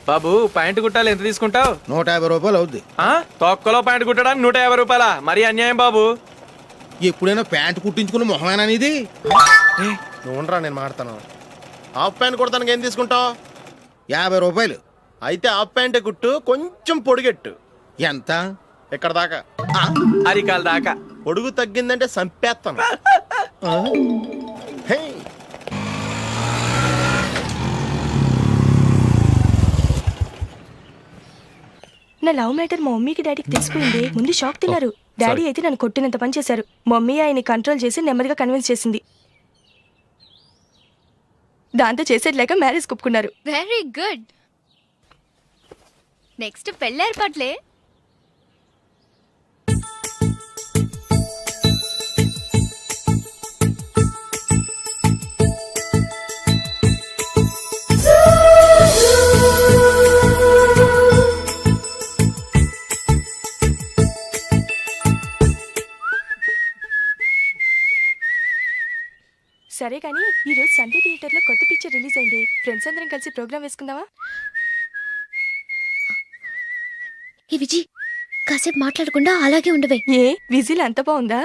బాబు pant కుట్టాలి, ఎంత తీసుకుంటావు? 150 రూపాయలు అవుద్ది. తొక్కలో ప్యాంటు కుట్టడానికి 150 రూపాయలా? మరి అన్యాయం బాబు. ఎప్పుడైనా ప్యాంటు కుట్టించుకున్న మొహమేనా ఇది? నువ్వురా, నేను మాడతాను. హాఫ్ ప్యాంట్ కుడతానికి ఏం తీసుకుంటావు? 50 రూపాయలు. అయితే హాఫ్ ప్యాంటే కుట్టు, కొంచెం పొడిగెట్టు. ఎంత? ఇక్కడ దాకా, అరికాల దాకా. పొడుగు తగ్గిందంటే సంపేస్తాను. హే, నా లవ్ మ్యాటర్ మా మమ్మీకి డాడీకి తెలిసిపోయింది. ముందు షాక్ తిన్నారు. డాడీ అయితే నన్ను కొట్టినంత పని చేశారు. మమ్మీ ఆయన్ని కంట్రోల్ చేసి నెమ్మదిగా కన్విన్స్ చేసింది. దాంతో చేసేది లేక మ్యారేజ్ ఒప్పుకున్నారు. Very good. నెక్స్ట్ పెళ్లి ఏర్పాట్లే. సరే కానీ ఈ రోజు సండే థియేటర్ లో కొత్త పిక్చర్ రిలీజ్ అయింది. ఫ్రెండ్స్ అందరం కలిసి ప్రోగ్రామ్ వేసుకుందామా? ఈ విజి, కాసేపు మాట్లాడకుండా అలాగే ఉండవే. ఏ విజిల్ అంత బాగుందా?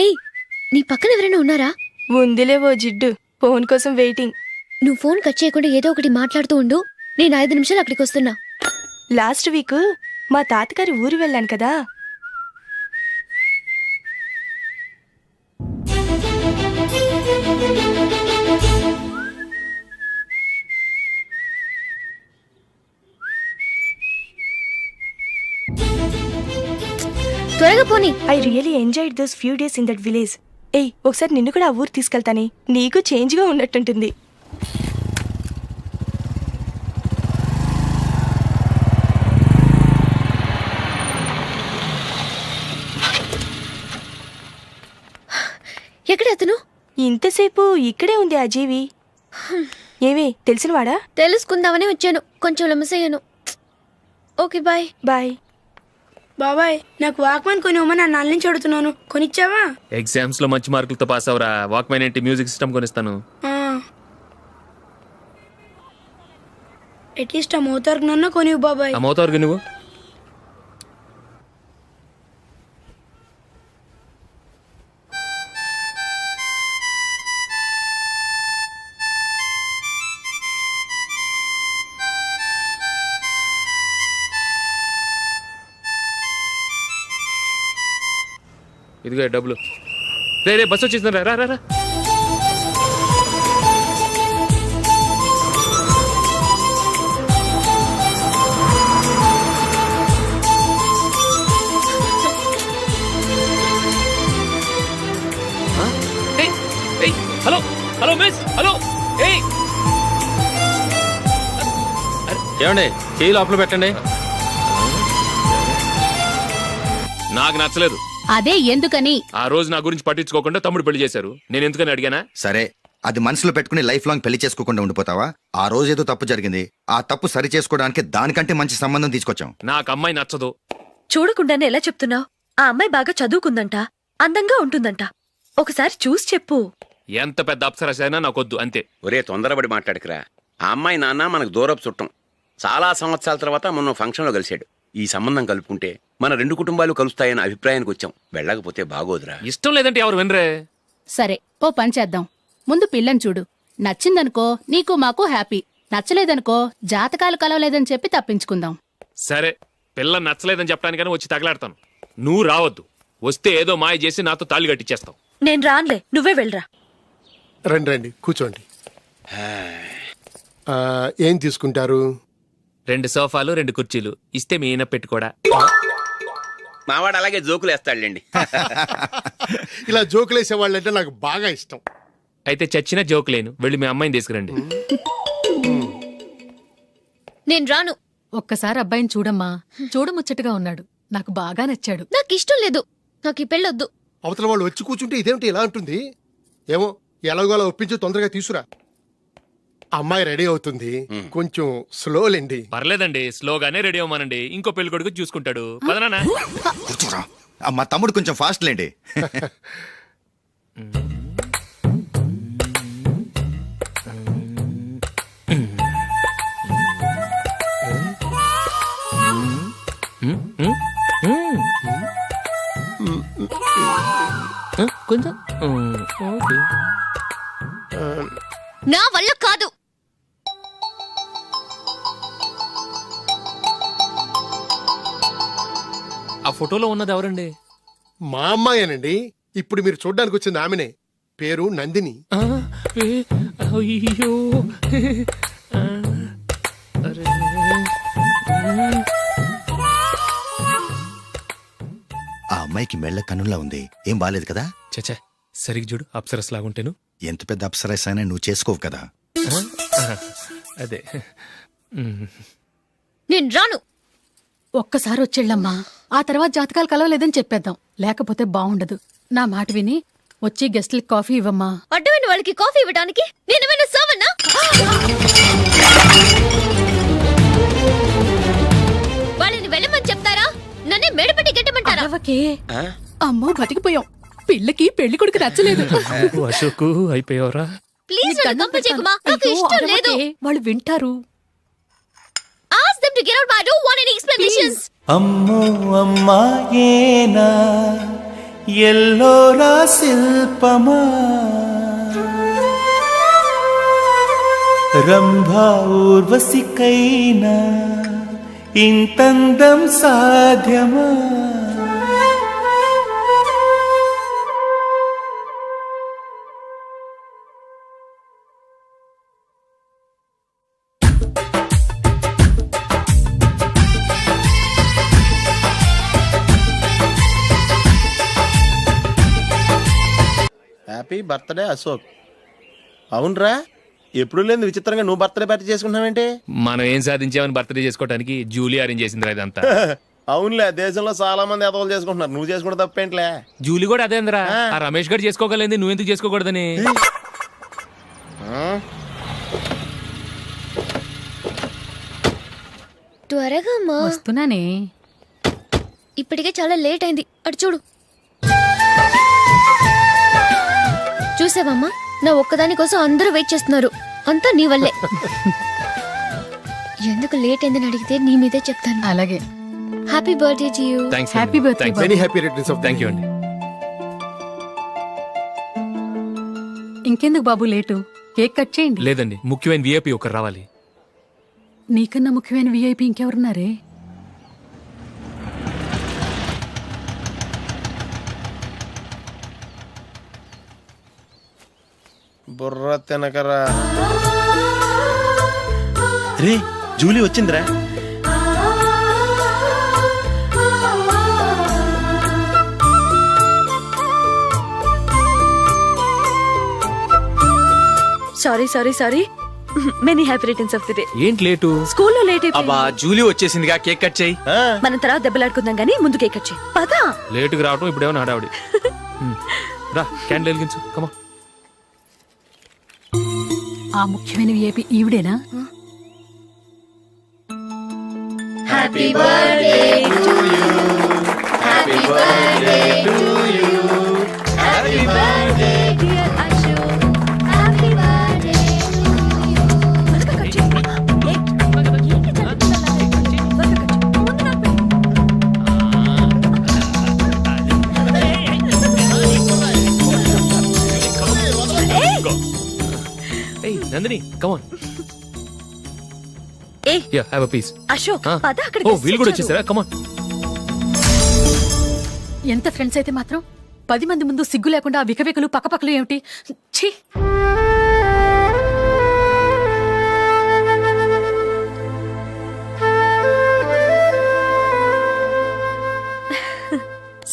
ఏయ్, నీ పక్కన ఎవరైనా ఉన్నారా? ఉందిలే ఓ జిడ్డు, ఫోన్ కోసం వెయిటింగ్. నువ్వు ఫోన్ కట్ చేయకుండా ఏదో ఒకటి మాట్లాడుతూ ఉండు. నేను 5 నిమిషాలు అక్కడికి వస్తున్నా. లాస్ట్ వీక్ మా తాతగారి ఊరు వెళ్ళాను కదా. త్వరగా పోనీ. I really enjoyed those few days in that village. ఏయ్, ఒకసారి నిన్ను కూడా ఆ ఊరు తీసుకెళ్తానే, నీకు చేంజ్ గా ఉన్నట్టుంటుంది. ఎక్కడ అతను? ఇంతసేపు ఇక్కడే ఉంది ఆ జీవి. ఏవే తెలిసినవాడా? తెలుసుకుందామని వచ్చాను, కొంచెం లమసయ్యాను. Okay, bye. బాయ్. బాబాయ్, నాకు వాక్మెన్ కొనివ్వమని నా నాన్న నుంచి అడుగుతున్నాను. కొనిచ్చావా? ఎగ్జామ్స్ లో మంచి మార్కులతో పాస్ అవరా. వాక్మెన్ ఏంటి, మ్యూజిక్ సిస్టమ్ కొనిస్తాను. అట్లీస్ట్ ఆ మోతార్కు నన్ను కొనివ్వు బాబాయ్. ఆ మోతారుగా నువ్వు ఇదిగో డబ్బులు. రే రే, బస్సు వచ్చేసింది, రా రా రా. Hello hello miss, hello. ఏమండి, చేయి లోపల పెట్టండి. నాకు నచ్చలేదు. అదే ఎందుకని? ఆ రోజు నా గురించి పట్టించుకోకుండా తమ్ముడు పెళ్లి చేశారు. నేను ఎందుకని అడిగానా? సరే, అది మనసులో పెట్టుకుని లైఫ్ లాంగ్ పెళ్లి చేసుకోకుండా ఉండిపోతావా? ఆ రోజు ఏదో తప్పు జరిగింది, ఆ తప్పు సరి చేసుకోవడానికి దానికంటే మంచి సంబంధం తీసుకొచ్చాం. నాకు అమ్మాయి నచ్చదు. చూడకుండానే ఎలా చెప్తున్నావు? ఆ అమ్మాయి బాగా చదువుకుందంట, అందంగా ఉంటుందంట. ఒకసారి చూసి చెప్పు. ఎంత పెద్ద అప్సరసైనా నాకొద్దు, అంతే. ఒరే, తొందరపడి మాట్లాడకురా. ఆ అమ్మాయి నాన్న మనకు దూరపు చుట్టం. చాలా సంవత్సరాల తర్వాత మొన్న ఫంక్షన్లో కలిశాడు. ఈ సంబంధం కలుపుకుంటే మన 2 కుటుంబాలు కలుస్తాయన్న అభిప్రాయానికి వచ్చాం. వెళ్ళకపోతే బాగోదురా. ఇష్టం లేదంటే ఎవరు వినరే. సరే, ఓ పని చేద్దాం. ముందు పిల్లని చూడు. నచ్చిందనుకో నీకు మాకు హ్యాపీ. నచ్చలేదనుకో జాతకాలు కలవలేదని చెప్పి తప్పించుకుందాం. సరే, పిల్ల నచ్చలేదని చెప్పడానికైనా వచ్చి తగలాడతాను. నువ్వు రావద్దు. వస్తే ఏదో మాయ చేసి నాతో తాళి కట్టించేస్తావు. నేను రాన్లే, నువ్వే వెళ్ళరా. రండి రండి, కూర్చోండి. ఏం తీసుకుంటారు? 2 సోఫాలు, 2 కుర్చీలు ఇస్తే మీ ఈయన పెట్టుకోడా. మావాడు అలాగే జోకులు వేస్తాడులేండి. ఇలా జోకులేసే వాళ్ళంటే నాకు బాగా ఇష్టం. అయితే చచ్చిన జోకు లేను. వెళ్ళి మీ అమ్మాయిని తీసుకురండి. నేను రాను. ఒక్కసారి అబ్బాయిని చూడమ్మా. చూడముచ్చటగా ఉన్నాడు, నాకు బాగా నచ్చాడు. నాకు ఇష్టం లేదు, నాకు ఈ పెళ్ళొద్దు. అవతల వాళ్ళు వచ్చి కూర్చుంటే ఇదేమిటి ఇలా ఉంటుంది? ఏమో, ఎలాగో అలా ఒప్పించి తొందరగా తీసురా. అమ్మాయి రెడీ అవుతుంది, కొంచెం స్లోలేండి. పర్లేదండి, స్లోగానే రెడీ అవ్వమానండి. ఇంకో పెళ్లి కొడుకు చూసుకుంటాడు. పదనా. కూర్చోరా, మా తమ్ముడు కొంచెం ఫాస్ట్ లేండి. కొంచెం ఓకే. నా వల్ల కాదు. ఆ ఫోటోలో ఉన్నది ఎవరండి? మా అమ్మాయేనండి. ఇప్పుడు మీరు చూడ్డానికి వచ్చింది ఆమెనే. పేరు నందిని. ఆ, ఏ, అయ్యో ఆ, అరే. ఆ అమ్మాయికి మెళ్ళ కన్నులా ఉంది. ఏం బాలేదు కదా? చచ్చా సరిగ్గా చూడు, అప్సరస్ లాగుంటేను. ఎంత పెద్ద అప్సరస్ అయినా నువ్వు చేసుకోవు కదా. అదే. నేను రాను. ఒక్కసారి వచ్చేళ్ళమ్మా, ఆ తర్వాత జాతకాలు కలవలేదని చెప్పేద్దాం, లేకపోతే బాగుండదు. నా మాట విని వచ్చి గెస్ట్లకి కాఫీ ఇవ్వమ్మా. అడ్డమైన వాళ్ళకి కాఫీ ఇవ్వడానికి నేనేమైనా సోమన్నా? వాళ్ళని వెళ్ళమని చెప్తారా, నన్నే మేడపట్టి గెట్టమంటారా? అరవకే. అమ్మో బతికిపోయాం. పిల్లకి పెళ్లి కొడుకు నచ్చలేదు. అశోక్ అయిపోయావరా? ప్లీజ్ నన్ను కంపెల్ చేయకుమా, నాకు అయ్యో, ఇష్టం లేదు. అరవకే. వాళ్ళు వింటారు. Ask them to get out, but I don't want any explanations. అమ్మో అమ్మాయేనా ఎల్లోరా శిల్పమా రంభా ఊర్వశికైనా ఇంతందం సాధ్యమా? Happy birthday Ashok. అవునరా, ఎప్పుడు లేదు విచిత్రంగా నువ్వు బర్త్డే పార్టీ చేసుకుంటున్నావేంటి? మనం ఏం సాధించామని బర్త్డే చేసుకోవడానికి జూలీ అరేంజ్ చేసింది ఇదంతా. అవునులే, దేశంలో చాలా మంది ఎదవలు చేసుకుంటున్నారు, నువ్వు చేసుకుంటే తప్పేంట్లే. జూలీ కూడా అదేంద్రా, ఆ రమేష్ గారు చేసుకోగలేదు, నువ్వెందుకు చేసుకోకూడదని. త్వరగా అమ్మా, వస్తున్నానే. ఇప్పటికే చాలా లేట్ అయింది. అటు చూడు. చూసావమ్మా, నా ఒక్కదాని కోసం అందరూ వెయిట్ చేస్తున్నారు. అంతా నీ వల్లే. ఎందుకు లేట్ అయిందని అడిగితే నీ మీదే చెప్తాను. అలాగే. Happy birthday to you. Thanks. Happy birthday. Very happy returns of thank you అండి. ఇంకెందుకు బాబు లేటు, కేక్ కట్ చేయండి. లేదండి, ముఖ్యమైన విఐపి ఒకరు రావాలి. నీకన్నా ముఖ్యమైన విఐపి ఇంకెవరున్నారే? బుర్ర తినకరా. రే, జూలీ వచ్చిందిరా. Sorry many happy returns of the day. ఏంటి లేటు? స్కూల్లో లేట్ అయిపోయింది. అబ్బా జూలీ వచ్చేసిందిగా, కేక్ కట్ చేయి. మనం తర్వాత దెబ్బలాడుకుందాం గానీ ముందు కేక్ కట్ చేయి. పదా. లేటుగా రావటం ఇప్పుడేమో హడావిడి. రా, క్యాండిల్ వెలిగించు. కమా. ఆ ముఖ్యమైన విఐపి ఈవిడేనా? Happy birthday to you. Happy birthday to you. Happy birthday dear Ashok. Happy birthday Nandini, come on. ఏయ్, yeah, have a piece. Ashok పద. అక్కడ ఓ, వీళ్ళు కూడా వచ్చేసారా? కమాన్. ఎంత ఫ్రెండ్స్ అయితే మాత్రం 10 మంది ముందు సిగ్గు లేకుండా ఆ వికవికలు పక్కపక్కలు ఏమిటి? ఛీ.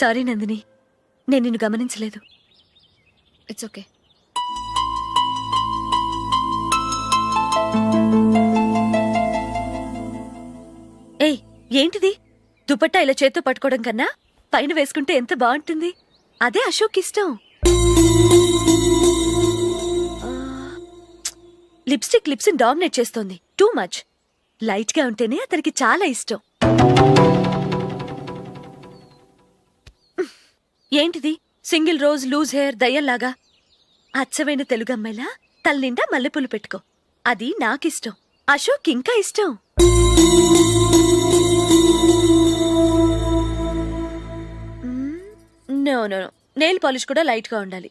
సారీ నందిని, నేను నిన్ను గమనించలేదు. It's okay. ఏయ్, ఏంటిది? దుపట్టా ఇలా చేత్తో పట్టుకోవడం కన్నా పైన వేసుకుంటే ఎంత బాగుంటుంది. అదే అశోక్ ఇష్టం. లిప్స్టిక్ లిప్స్ డామినేట్ చేస్తోంది. Too much. లైట్ గా ఉంటేనే అతనికి చాలా ఇష్టం. ఏంటిది? సింగిల్ రోజ్ లూజ్ హెయిర్ దయ్యంలాగా. అచ్చమైన తెలుగు అమ్మాయిలా తల్లిండా మల్లెపూలు పెట్టుకో. అది నాకిష్టం. అశోక్ ఇంకా ఇష్టం. నో నో నెయిల్ పాలిష్ కూడా లైట్ గా ఉండాలి.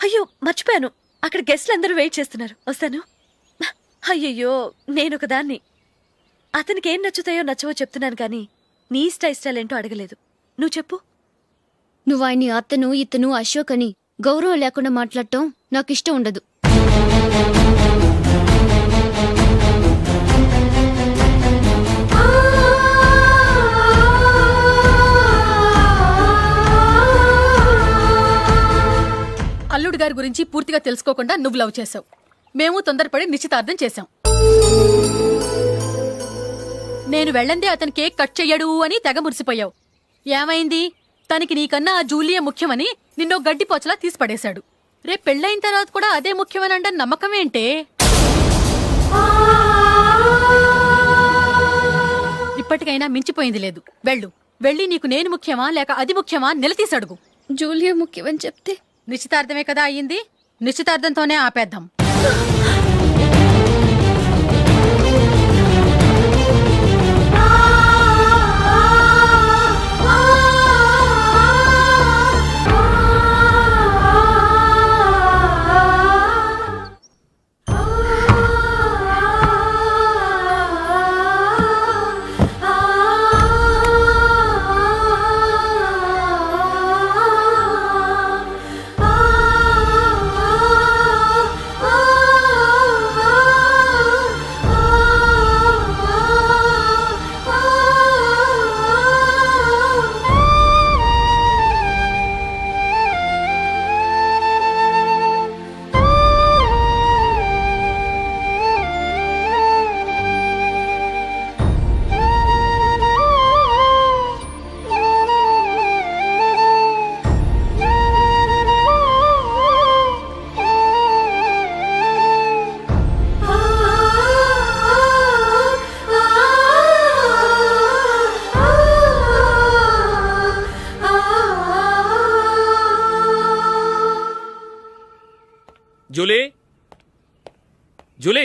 అయ్యో మర్చిపోయాను, అక్కడ గెస్ట్లు అందరూ వెయిట్ చేస్తున్నారు, వస్తాను. అయ్యయ్యో నేను ఒక దాన్ని. అతనికి ఏం నచ్చుతాయో నచ్చవో చెప్తున్నాను కానీ నీ ఇష్టాలేంటో అడగలేదు. నువ్వు చెప్పు. నువ్వు ఆయన్ని అతను ఇతను అశోక్ అని గౌరవం లేకుండా మాట్లాడటం నాకు ఇష్టం ఉండదు. అల్లుడు గారి గురించి పూర్తిగా తెలుసుకోకుండా నువ్వు లవ్ చేసావు. మేము తొందరపడి నిశ్చితార్థం చేశాం. నేను వెళ్ళందే అతను కేక్ కట్ చెయ్యడు అని తెగ మురిసిపోయావు. ఏమైంది? తనకి నీకన్నా ఆ జూలియే ముఖ్యమని నిన్నో గడ్డిపోచలా తీసి పడేశాడు. రేపు పెళ్ళైన తర్వాత కూడా అదే ముఖ్యమని అంటే నమ్మకం ఏంటే? ఇప్పటికైనా మించిపోయింది లేదు. వెళ్ళి నీకు నేను ముఖ్యమా లేక అది ముఖ్యమా నిలదీసి అడుగు. జూలియా ముఖ్యమని చెప్తే నిశ్చితార్థమే కదా అయ్యింది, నిశ్చితార్థంతోనే ఆపేద్దాం. Julie, Julie,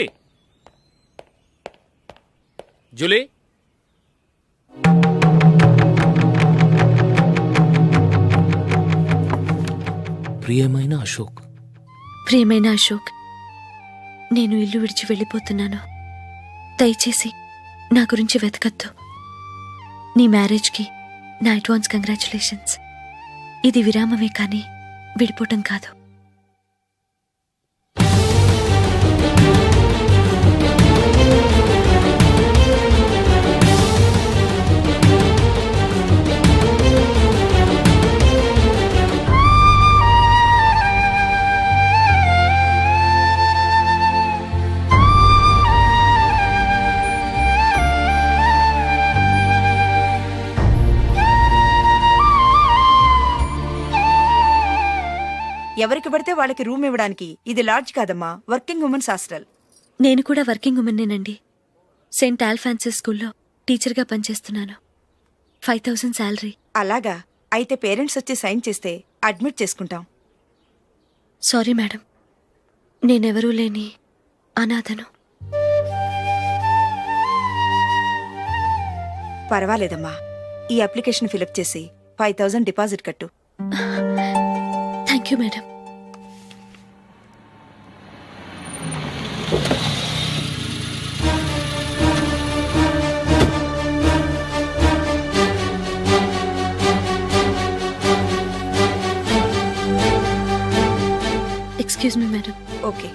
Julie. ప్రియమైన అశోక్. ప్రియమైన అశోక్, నేను ఇల్లు విడిచి వెళ్ళిపోతున్నాను. దయచేసి నా గురించి వెతకద్దు. నీ మ్యారేజ్కి నా అడ్వాన్స్ కంగ్రాచులేషన్స్. ఇది విరామమే కానీ విడిపోవటం కాదు. ఎవరికి పడితే వాళ్ళకి రూమ్ ఇవ్వడానికి ఇది లాడ్జ్ కాదమ్మా, వర్కింగ్ ఉమెన్స్ హాస్టల్. నేను కూడా వర్కింగ్ ఉమెన్నేనండి. సెయింట్ ఆల్ఫాన్సెస్ స్కూల్లో టీచర్గా పనిచేస్తున్నాను. 5000 శాలరీ. అలాగా? అయితే పేరెంట్స్ వచ్చి సైన్ చేస్తే అడ్మిట్ చేసుకుంటాం. సారీ మేడం, నేనెవరూ లేని అనాథను. పర్వాలేదమ్మా, ఈ అప్లికేషన్ ఫిలప్ చేసి 5000 డిపాజిట్ కట్టు. Thank you madam. Excuse me madam. Okay.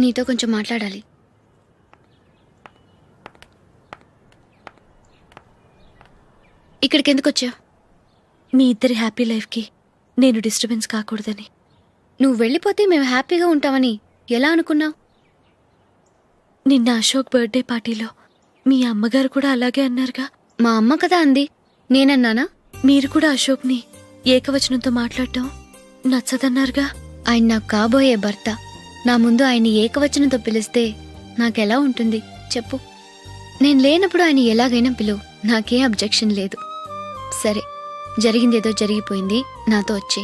నీతో కొంచెం మాట్లాడాలి. ఇక్కడికి ఎందుకు వచ్చావు? మీ ఇద్దరి హ్యాపీ లైఫ్కి నేను డిస్టర్బెన్స్ కాకూడదని. నువ్వు వెళ్ళిపోతే మేము హ్యాపీగా ఉంటామని ఎలా అనుకున్నావు? నిన్న అశోక్ బర్త్డే పార్టీలో మీ అమ్మగారు కూడా అలాగే అన్నారుగా. మా అమ్మ కదా అంది, నేనన్నానా? మీరు కూడా అశోక్ని ఏకవచనంతో మాట్లాడటం నచ్చదన్నారుగా. ఆయన నాకు కాబోయే భర్త. నా ముందు ఆయన్ని ఏకవచనంతో పిలిస్తే నాకెలా ఉంటుంది చెప్పు? నేను లేనప్పుడు ఆయన ఎలాగైనా పిలువు, నాకే అబ్జెక్షన్ లేదు. సరే, జరిగిందేదో జరిగిపోయింది, నాతో వచ్చే.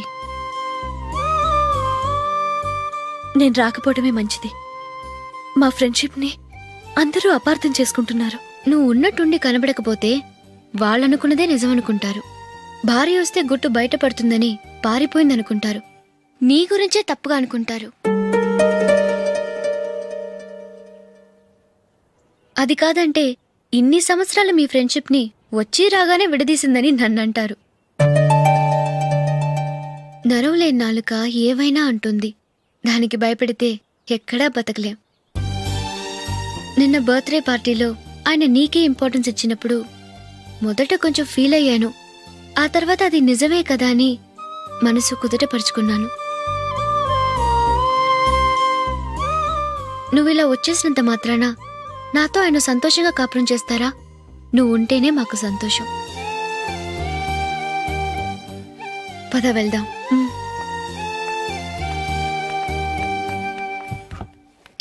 నేను రాకపోవడమే మంచిది. మా ఫ్రెండ్షిప్ని అందరూ అపార్థం చేసుకుంటున్నారు. నువ్వు ఉన్నట్టుండి కనబడకపోతే వాళ్ళనుకున్నదే నిజమనుకుంటారు. భార్య వస్తే గుట్టు బయటపడుతుందని పారిపోయిందనుకుంటారు. నీ గురించే తప్పుగా అనుకుంటారు. అది కాదంటే ఇన్ని సంవత్సరాలు మీ ఫ్రెండ్షిప్ని వచ్చి రాగానే విడదీసిందని నన్నంటారు. నరవలేని నాలుక ఏవైనా అంటుంది. దానికి భయపడితే ఎక్కడా బతకలేం. నిన్న బర్త్డే పార్టీలో ఆయన నీకే ఇంపార్టెన్స్ ఇచ్చినప్పుడు మొదట కొంచెం ఫీల్ అయ్యాను. ఆ తర్వాత అది నిజమే కదా అని మనసు కుదుటపరుచుకున్నాను. నువ్విలా వచ్చేసినంత మాత్రాన నాతో ఆయన సంతోషంగా కాపురం చేస్తారా? నువ్వు ఉంటేనే మాకు సంతోషం. పద వెళ్దాం.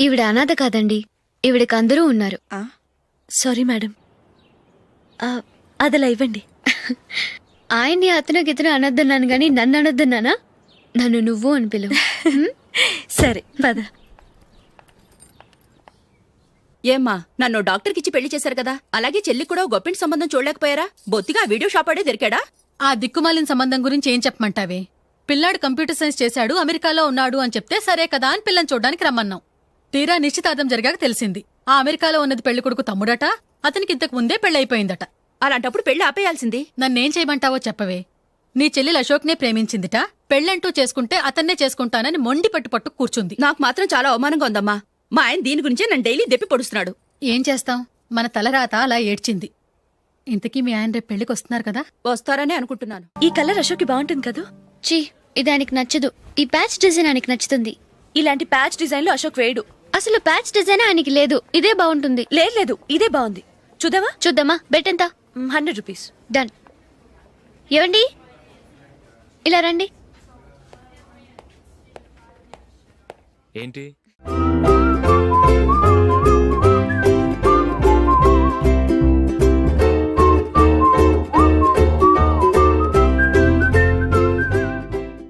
ఈవిడ అనాథ కాదండి, ఈవిడకి అందరూ ఉన్నారు. సారీ మేడం, అదలా ఇవ్వండి. ఆయన్ని అతను గితను అనొద్దన్నాను గాని నన్ను అనొద్దన్నానా? నన్ను నువ్వు అని పిలువు. సరే పద. ఏమ్మా, నన్ను డాక్టర్కిచ్చి పెళ్లి చేశారు కదా, అలాగే చెల్లి కూడా గొప్పింటి సంబంధం చూడలేకపోయారా? బొత్తిగా వీడియో షాప్ ఆడే దొరికాడా? ఆ దిక్కుమాలిన సంబంధం గురించి ఏం చెప్పమంటావే? పిల్లాడు కంప్యూటర్ సైన్స్ చేశాడు, అమెరికాలో ఉన్నాడు అని చెప్తే సరే కదా అని పిల్లని చూడడానికి రమ్మన్నాం. తీరా నిశ్చితార్థం జరిగాక తెలిసింది ఆ అమెరికాలో ఉన్నది పెళ్లి కొడుకు తమ్ముడట, అతనికి ఇంతకు ముందే పెళ్లయిపోయిందట. అలాంటప్పుడు పెళ్లి ఆపేయాల్సింది. నన్నేం చేయమంటావో చెప్పవే. నీ చెల్లెలు అశోక్నే ప్రేమించిందిట, పెళ్ళంటూ చేసుకుంటే అతన్నే చేసుకుంటానని మొండి పట్టు కూర్చుంది. నాకు మాత్రం చాలా అవమానంగా ఉందమ్మా. మా ఆయన దీని గురించే నన్ను డైలీ దెప్పి పొడుస్తున్నాడు. ఏం చేస్తాం, మన తలరాత అలా ఏడ్చింది. ఇంతకీ మీ ఆయన రేపు పెళ్లికి వస్తున్నారు కదా? వస్తారనే అనుకుంటున్నాను. ఈ కలర్ అశోక్కి బాగుంటుంది కదా? చీ, ఇది ఆయనకి నచ్చదు. ఈ ప్యాచ్ డిజైన్ ఆయనకి నచ్చుతుంది. ఇలాంటి ప్యాచ్ డిజైన్లు అశోక్ వేయడు. అసలు ప్యాచ్ డిజైన్ ఆయనకి లేదు, ఇదే బాగుంటుంది. లేదు, ఇదే బాగుంది. చూద్దామా? చూద్దామా? బెట్ ఎంత? 100 రూపీస్. డన్. ఏవండి, ఇలా రండి. ఏంటి